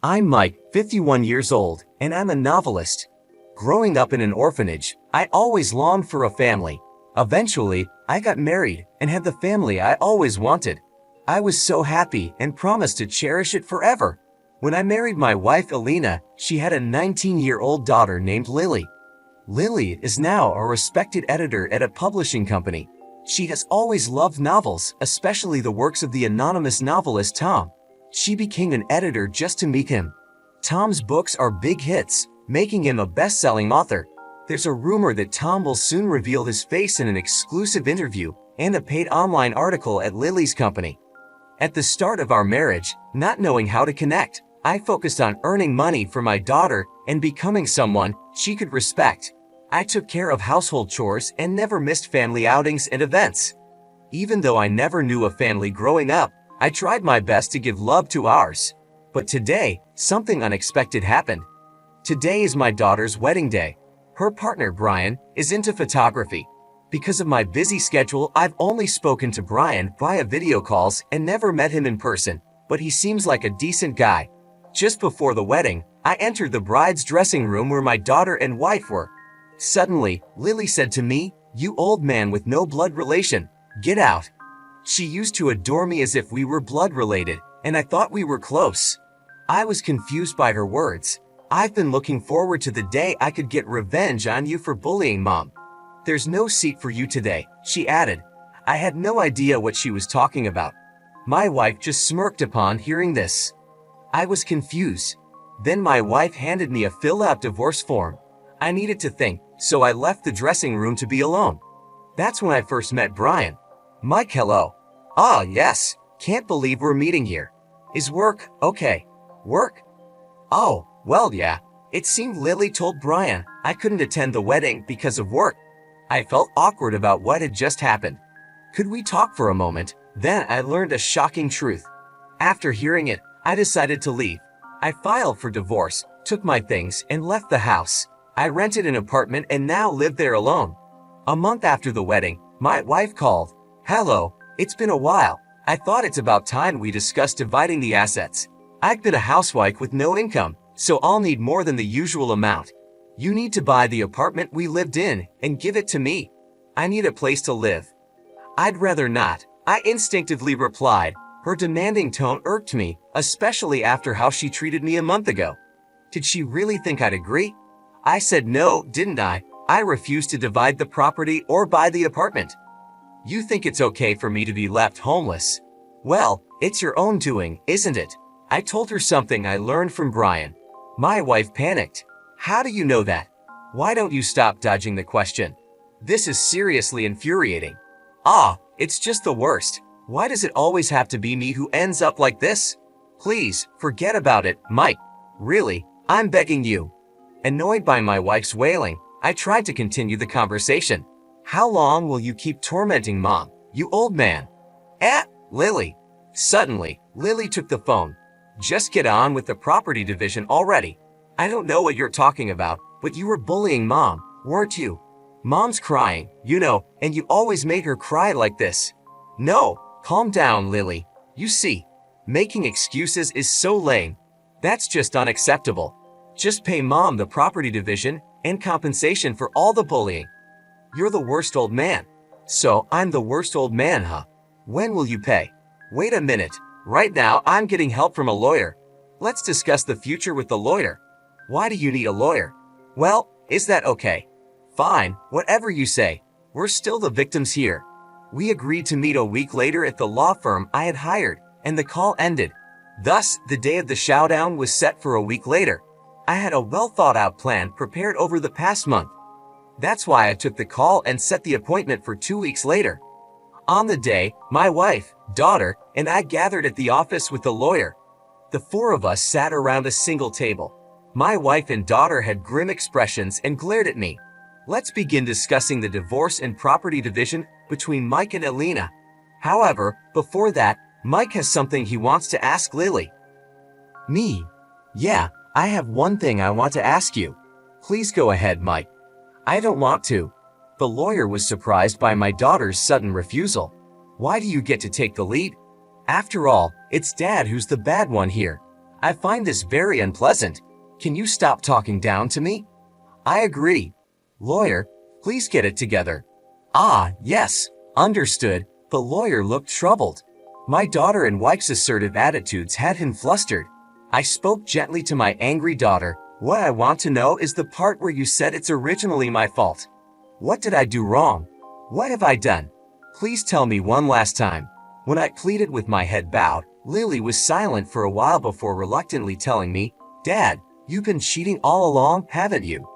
I'm Mike, 51 years old, and I'm a novelist. Growing up in an orphanage, I always longed for a family. Eventually, I got married and had the family I always wanted. I was so happy and promised to cherish it forever. When I married my wife Alina, she had a 19-year-old daughter named Lily. Lily is now a respected editor at a publishing company. She has always loved novels, especially the works of the anonymous novelist Tom. She became an editor just to meet him. Tom's books are big hits, making him a best-selling author. There's a rumor that Tom will soon reveal his face in an exclusive interview and a paid online article at Lily's company. At the start of our marriage, not knowing how to connect, I focused on earning money for my daughter and becoming someone she could respect. I took care of household chores and never missed family outings and events. Even though I never knew a family growing up, I tried my best to give love to ours. But today, something unexpected happened. Today is my daughter's wedding day. Her partner, Brian, is into photography. Because of my busy schedule, I've only spoken to Brian via video calls and never met him in person, but he seems like a decent guy. Just before the wedding, I entered the bride's dressing room where my daughter and wife were. Suddenly, Lily said to me, "You old man with no blood relation, get out." She used to adore me as if we were blood related, and I thought we were close. I was confused by her words. "I've been looking forward to the day I could get revenge on you for bullying Mom. There's no seat for you today," she added. I had no idea what she was talking about. My wife just smirked upon hearing this. I was confused. Then my wife handed me a filled-out divorce form. I needed to think, so I left the dressing room to be alone. That's when I first met Brian. "Mike, hello." "Ah, yes. Can't believe we're meeting here. Is work okay?" "Work? Oh, well, yeah." It seemed Lily told Brian I couldn't attend the wedding because of work. I felt awkward about what had just happened. Could we talk for a moment? Then I learned a shocking truth. After hearing it, I decided to leave. I filed for divorce, took my things, and left the house. I rented an apartment and now live there alone. A month after the wedding, my wife called. "Hello, it's been a while. I thought it's about time we discussed dividing the assets. I've been a housewife with no income, so I'll need more than the usual amount. You need to buy the apartment we lived in and give it to me. I need a place to live." "I'd rather not," I instinctively replied. Her demanding tone irked me, especially after how she treated me a month ago. Did she really think I'd agree? I said no, didn't I? I refused to divide the property or buy the apartment. "You think it's okay for me to be left homeless? Well, it's your own doing, isn't it?" I told her something I learned from Brian. My wife panicked. "How do you know that? Why don't you stop dodging the question? This is seriously infuriating." "Ah, it's just the worst. Why does it always have to be me who ends up like this? Please, forget about it, Mike. Really, I'm begging you." Annoyed by my wife's wailing, I tried to continue the conversation. "How long will you keep tormenting Mom, you old man?" Lily." Suddenly, Lily took the phone. "Just get on with the property division already. I don't know what you're talking about, but you were bullying Mom, weren't you? Mom's crying, you know, and you always made her cry like this." "No, calm down, Lily. You see, making excuses is so lame. That's just unacceptable. Just pay Mom the property division and compensation for all the bullying." "You're the worst old man." "So I'm the worst old man, huh? When will you pay?" "Wait a minute. Right now I'm getting help from a lawyer. Let's discuss the future with the lawyer." "Why do you need a lawyer?" "Well, is that okay?" "Fine, whatever you say. We're still the victims here." We agreed to meet a week later at the law firm I had hired, and the call ended. Thus, the day of the showdown was set for a week later. I had a well-thought-out plan prepared over the past month. That's why I took the call and set the appointment for 2 weeks later. On the day, my wife, daughter, and I gathered at the office with the lawyer. The four of us sat around a single table. My wife and daughter had grim expressions and glared at me. Let's begin discussing the divorce and property division between Mike and Alina. However, before that, Mike has something he wants to ask Lily. "Me? Yeah, I have one thing I want to ask you." "Please go ahead, Mike." "I don't want to." The lawyer was surprised by my daughter's sudden refusal. "Why do you get to take the lead? After all, it's Dad who's the bad one here. I find this very unpleasant. Can you stop talking down to me? I agree. Lawyer, please get it together. Ah, yes, understood. The lawyer looked troubled. My daughter and wife's assertive attitudes had him flustered. I spoke gently to my angry daughter. What I want to know is the part where you said it's originally my fault. What did I do wrong? What have I done? Please tell me one last time. When I pleaded with my head bowed, Lily was silent for a while before reluctantly telling me, Dad, you've been cheating all along, haven't you?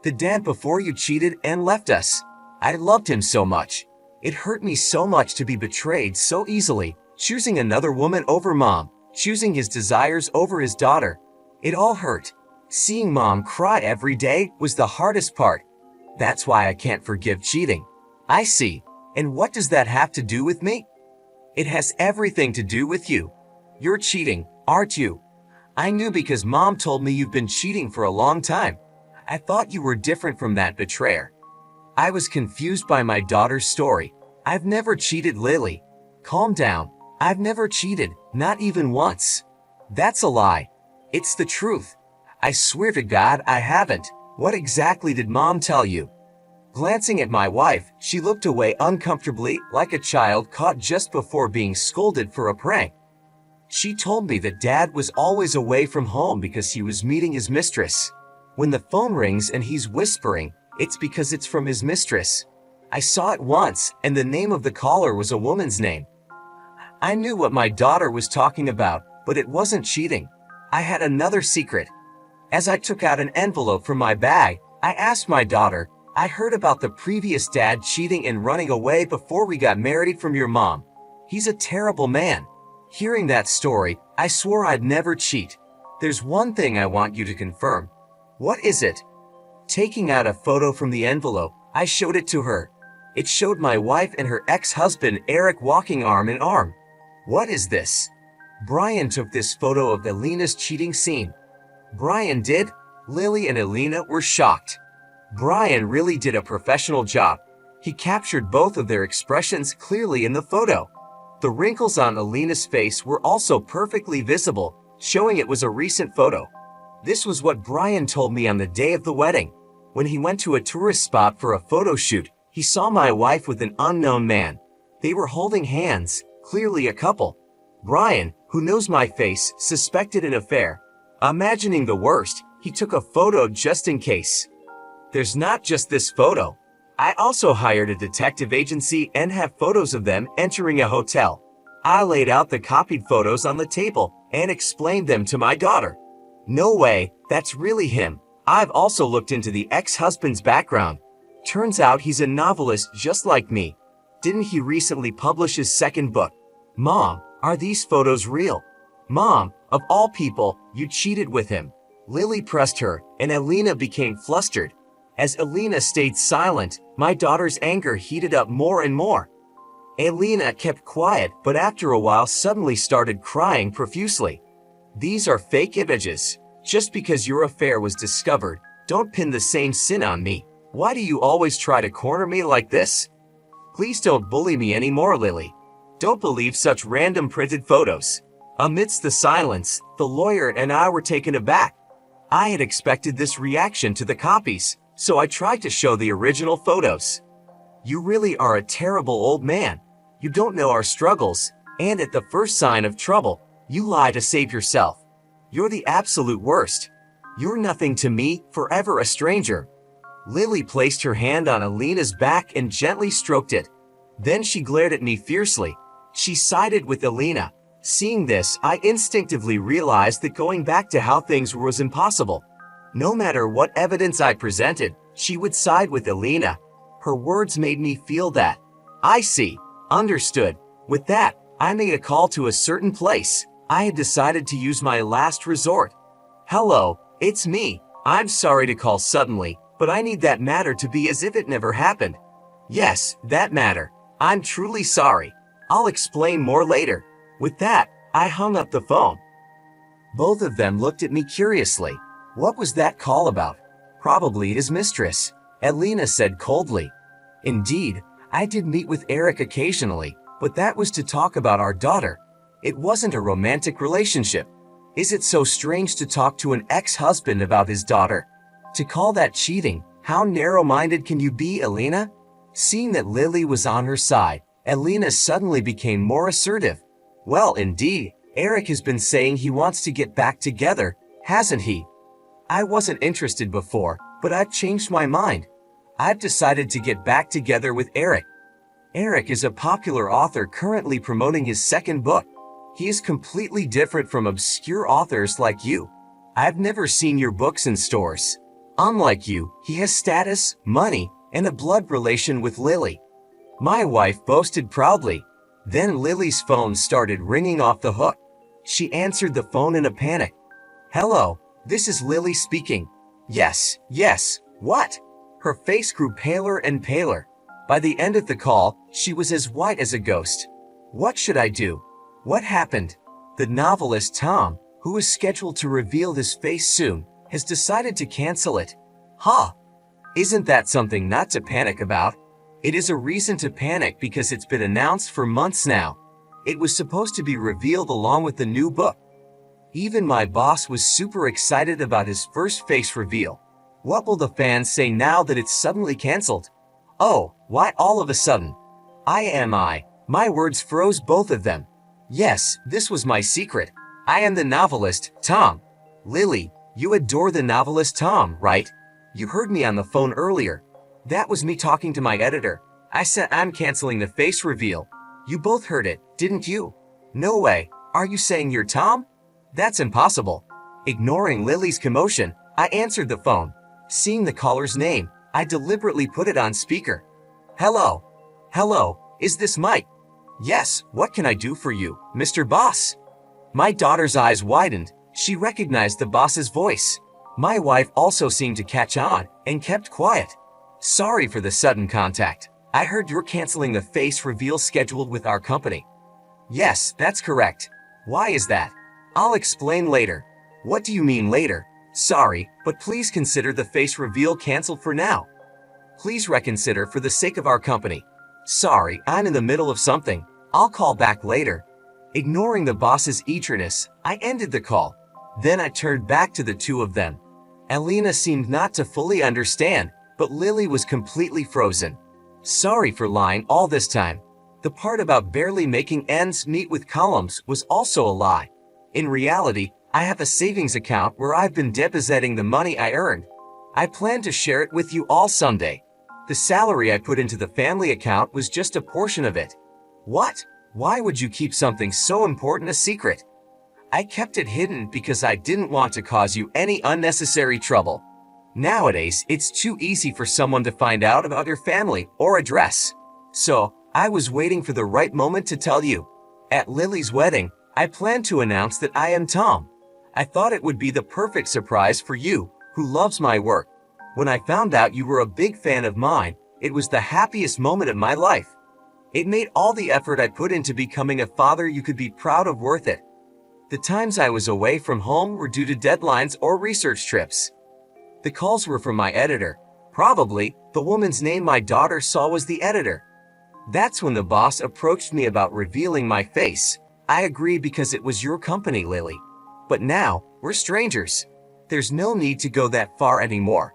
The dad before you cheated and left us. I loved him so much. It hurt me so much to be betrayed so easily, choosing another woman over Mom, choosing his desires over his daughter. It all hurt. Seeing Mom cry every day was the hardest part. That's why I can't forgive cheating. I see. And what does that have to do with me? It has everything to do with you. You're cheating, aren't you? I knew because Mom told me you've been cheating for a long time. I thought you were different from that betrayer. I was confused by my daughter's story. I've never cheated, Lily. Calm down. I've never cheated, not even once. That's a lie. It's the truth. I swear to God I haven't. What exactly did Mom tell you? Glancing at my wife, she looked away uncomfortably, like a child caught just before being scolded for a prank. She told me that Dad was always away from home because he was meeting his mistress. When the phone rings and he's whispering, it's because it's from his mistress. I saw it once, and the name of the caller was a woman's name. I knew what my daughter was talking about, but it wasn't cheating. I had another secret. As I took out an envelope from my bag, I asked my daughter, I heard about the previous dad cheating and running away before we got married from your mom. He's a terrible man. Hearing that story, I swore I'd never cheat. There's one thing I want you to confirm. What is it? Taking out a photo from the envelope, I showed it to her. It showed my wife and her ex-husband Eric walking arm in arm. What is this? Brian took this photo of Alina's cheating scene. Brian did? Lily and Alina were shocked. Brian really did a professional job. He captured both of their expressions clearly in the photo. The wrinkles on Alina's face were also perfectly visible, showing it was a recent photo. This was what Brian told me on the day of the wedding. When he went to a tourist spot for a photo shoot, he saw my wife with an unknown man. They were holding hands, clearly a couple. Brian, who knows my face, suspected an affair. Imagining the worst, he took a photo just in case. There's not just this photo. I also hired a detective agency and have photos of them entering a hotel. I laid out the copied photos on the table and explained them to my daughter. No way, that's really him. I've also looked into the ex-husband's background. Turns out he's a novelist just like me. Didn't he recently publish his second book? Mom, are these photos real? Mom, of all people, you cheated with him. Lily pressed her, and Alina became flustered. As Alina stayed silent, my daughter's anger heated up more and more. Alina kept quiet, but after a while suddenly started crying profusely. These are fake images. Just because your affair was discovered, don't pin the same sin on me. Why do you always try to corner me like this? Please don't bully me anymore, Lily. Don't believe such random printed photos. Amidst the silence, the lawyer and I were taken aback. I had expected this reaction to the copies, so I tried to show the original photos. You really are a terrible old man. You don't know our struggles, and at the first sign of trouble, you lie to save yourself. You're the absolute worst. You're nothing to me, forever a stranger. Lily placed her hand on Alina's back and gently stroked it. Then she glared at me fiercely. She sided with Alina. Seeing this, I instinctively realized that going back to how things were was impossible. No matter what evidence I presented, she would side with Alina. Her words made me feel that. I see. Understood. With that, I made a call to a certain place. I had decided to use my last resort. Hello, it's me. I'm sorry to call suddenly, but I need that matter to be as if it never happened. Yes, that matter. I'm truly sorry. I'll explain more later. With that, I hung up the phone. Both of them looked at me curiously. What was that call about? Probably his mistress, Alina said coldly. Indeed, I did meet with Eric occasionally, but that was to talk about our daughter. It wasn't a romantic relationship. Is it so strange to talk to an ex-husband about his daughter? To call that cheating? How narrow-minded can you be, Elena? Seeing that Lily was on her side, Elena suddenly became more assertive. Well, indeed, Eric has been saying he wants to get back together, hasn't he? I wasn't interested before, but I've changed my mind. I've decided to get back together with Eric. Eric is a popular author currently promoting his second book. He is completely different from obscure authors like you. I've never seen your books in stores. Unlike you, he has status, money, and a blood relation with Lily. My wife boasted proudly. Then Lily's phone started ringing off the hook. She answered the phone in a panic. Hello, this is Lily speaking. Yes, what? Her face grew paler and paler. By the end of the call, she was as white as a ghost. What should I do? What happened? The novelist Tom, who is scheduled to reveal his face soon, has decided to cancel it. Huh? Isn't that something not to panic about? It is a reason to panic because it's been announced for months now. It was supposed to be revealed along with the new book. Even my boss was super excited about his first face reveal. What will the fans say now that it's suddenly canceled? Oh, why all of a sudden? My words froze both of them. Yes, this was my secret. I am the novelist, Tom. Lily, you adore the novelist Tom, right? You heard me on the phone earlier. That was me talking to my editor. I said I'm canceling the face reveal. You both heard it, didn't you? No way. Are you saying you're Tom? That's impossible. Ignoring Lily's commotion, I answered the phone. Seeing the caller's name, I deliberately put it on speaker. Hello, is this Mike? Yes, what can I do for you, Mr. Boss? My daughter's eyes widened. She recognized the boss's voice. My wife also seemed to catch on and kept quiet. Sorry for the sudden contact. I heard you're canceling the face reveal scheduled with our company. Yes, that's correct. Why is that? I'll explain later. What do you mean later? Sorry, but please consider the face reveal canceled for now. Please reconsider for the sake of our company. Sorry, I'm in the middle of something. I'll call back later. Ignoring the boss's eagerness, I ended the call. Then I turned back to the two of them. Elena seemed not to fully understand, but Lily was completely frozen. Sorry for lying all this time. The part about barely making ends meet with columns was also a lie. In reality, I have a savings account where I've been depositing the money I earned. I plan to share it with you all someday. The salary I put into the family account was just a portion of it. What? Why would you keep something so important a secret? I kept it hidden because I didn't want to cause you any unnecessary trouble. Nowadays, it's too easy for someone to find out about your family or address. So, I was waiting for the right moment to tell you. At Lily's wedding, I planned to announce that I am Tom. I thought it would be the perfect surprise for you, who loves my work. When I found out you were a big fan of mine, it was the happiest moment of my life. It made all the effort I put into becoming a father you could be proud of worth it. The times I was away from home were due to deadlines or research trips. The calls were from my editor. Probably, the woman's name my daughter saw was the editor. That's when the boss approached me about revealing my face. I agreed because it was your company, Lily. But now, we're strangers. There's no need to go that far anymore.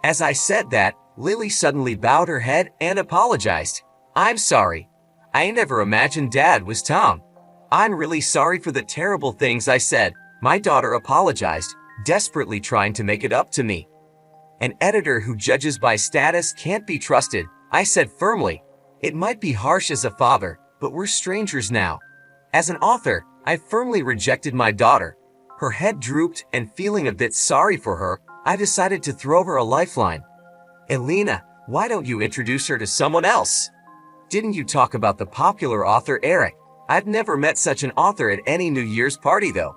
As I said that, Lily suddenly bowed her head and apologized. I'm sorry. I never imagined Dad was Tom. I'm really sorry for the terrible things I said. My daughter apologized, desperately trying to make it up to me. An editor who judges by status can't be trusted, I said firmly. It might be harsh as a father, but we're strangers now. As an author, I firmly rejected my daughter. Her head drooped, and feeling a bit sorry for her, I decided to throw her a lifeline. Elena, why don't you introduce her to someone else? Didn't you talk about the popular author Eric? I've never met such an author at any New Year's party though.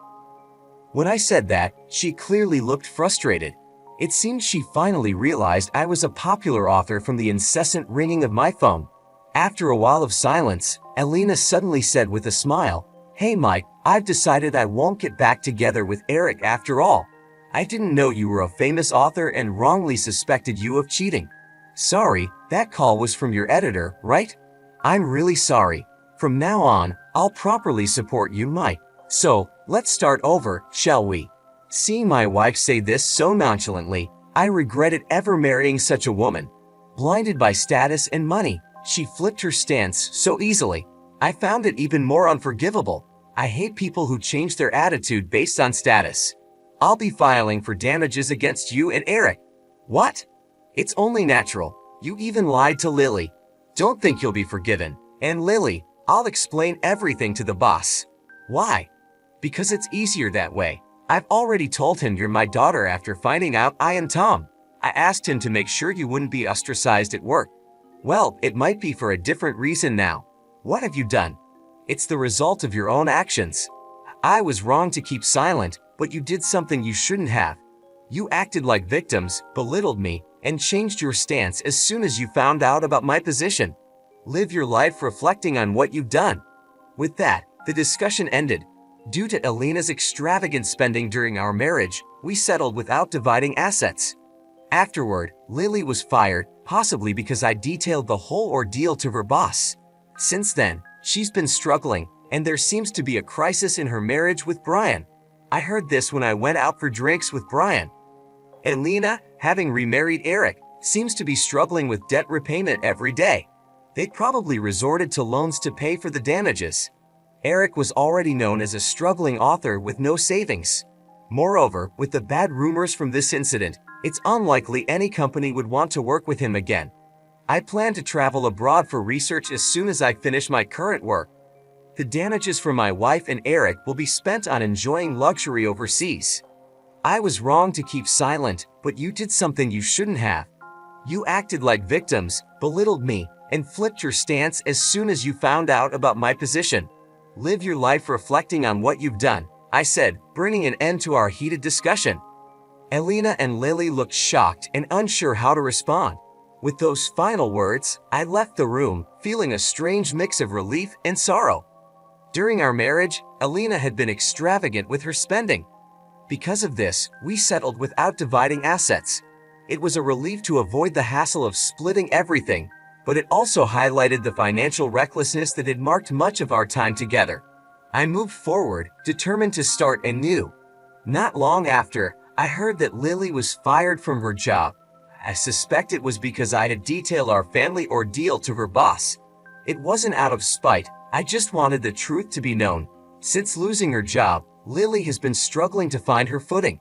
When I said that, she clearly looked frustrated. It seemed she finally realized I was a popular author from the incessant ringing of my phone. After a while of silence, Elena suddenly said with a smile, Hey Mike, I've decided I won't get back together with Eric after all. I didn't know you were a famous author and wrongly suspected you of cheating. Sorry, that call was from your editor, right? I'm really sorry. From now on, I'll properly support you, Mike. So, Let's start over, shall we? Seeing my wife say this so nonchalantly, I regretted ever marrying such a woman. Blinded by status and money, she flipped her stance so easily. I found it even more unforgivable. I hate people who change their attitude based on status. I'll be filing for damages against you and Eric. What? It's only natural. You even lied to Lily. Don't think you'll be forgiven. And Lily, I'll explain everything to the boss. Why? Because it's easier that way. I've already told him you're my daughter after finding out I am Tom. I asked him to make sure you wouldn't be ostracized at work. Well, it might be for a different reason now. What have you done? It's the result of your own actions. I was wrong to keep silent, but you did something you shouldn't have. You acted like victims, belittled me, and changed your stance as soon as you found out about my position. Live your life reflecting on what you've done. With that, the discussion ended. Due to Elena's extravagant spending during our marriage, we settled without dividing assets. Afterward, Lily was fired, possibly because I detailed the whole ordeal to her boss. Since then, she's been struggling, and there seems to be a crisis in her marriage with Brian. I heard this when I went out for drinks with Brian. Elena, having remarried Eric, seems to be struggling with debt repayment every day. They'd probably resorted to loans to pay for the damages. Eric was already known as a struggling author with no savings. Moreover, with the bad rumors from this incident, it's unlikely any company would want to work with him again. I plan to travel abroad for research as soon as I finish my current work. The damages for my wife and Eric will be spent on enjoying luxury overseas. I was wrong to keep silent, but you did something you shouldn't have. You acted like victims, belittled me, and flipped your stance as soon as you found out about my position. Live your life reflecting on what you've done, I said, bringing an end to our heated discussion. Elena and Lily looked shocked and unsure how to respond. With those final words, I left the room, feeling a strange mix of relief and sorrow. During our marriage, Elena had been extravagant with her spending. Because of this, we settled without dividing assets. It was a relief to avoid the hassle of splitting everything, but it also highlighted the financial recklessness that had marked much of our time together. I moved forward, determined to start anew. Not long after, I heard that Lily was fired from her job. I suspect it was because I had detailed our family ordeal to her boss. It wasn't out of spite, I just wanted the truth to be known. Since losing her job, Lily has been struggling to find her footing.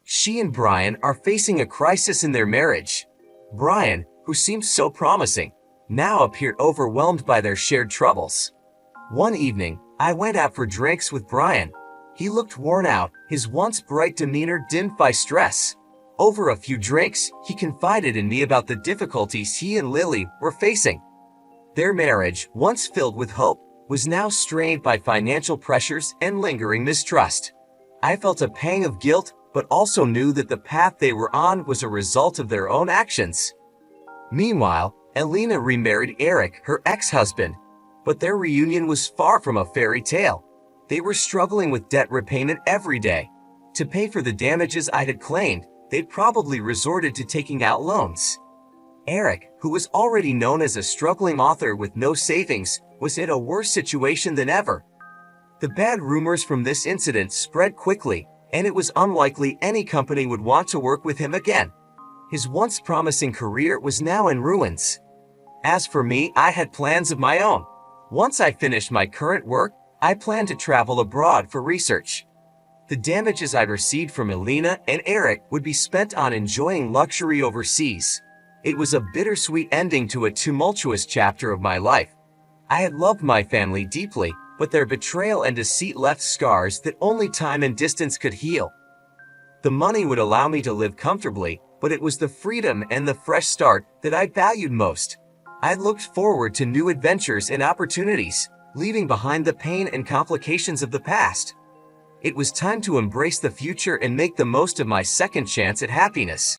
She and Brian are facing a crisis in their marriage. Brian, who seemed so promising, now appeared overwhelmed by their shared troubles. One evening, I went out for drinks with Brian. He looked worn out, his once bright demeanor dimmed by stress. Over a few drinks, he confided in me about the difficulties he and Lily were facing. Their marriage, once filled with hope, was now strained by financial pressures and lingering mistrust. I felt a pang of guilt, but also knew that the path they were on was a result of their own actions. Meanwhile, Elena remarried Eric, her ex-husband, but their reunion was far from a fairy tale. They were struggling with debt repayment every day. To pay for the damages I had claimed, they'd probably resorted to taking out loans. Eric, who was already known as a struggling author with no savings, was in a worse situation than ever. The bad rumors from this incident spread quickly, and it was unlikely any company would want to work with him again. His once promising career was now in ruins. As for me, I had plans of my own. Once I finished my current work, I planned to travel abroad for research. The damages I received from Elena and Eric would be spent on enjoying luxury overseas. It was a bittersweet ending to a tumultuous chapter of my life. I had loved my family deeply, but their betrayal and deceit left scars that only time and distance could heal. The money would allow me to live comfortably, but it was the freedom and the fresh start that I valued most. I looked forward to new adventures and opportunities, leaving behind the pain and complications of the past. It was time to embrace the future and make the most of my second chance at happiness.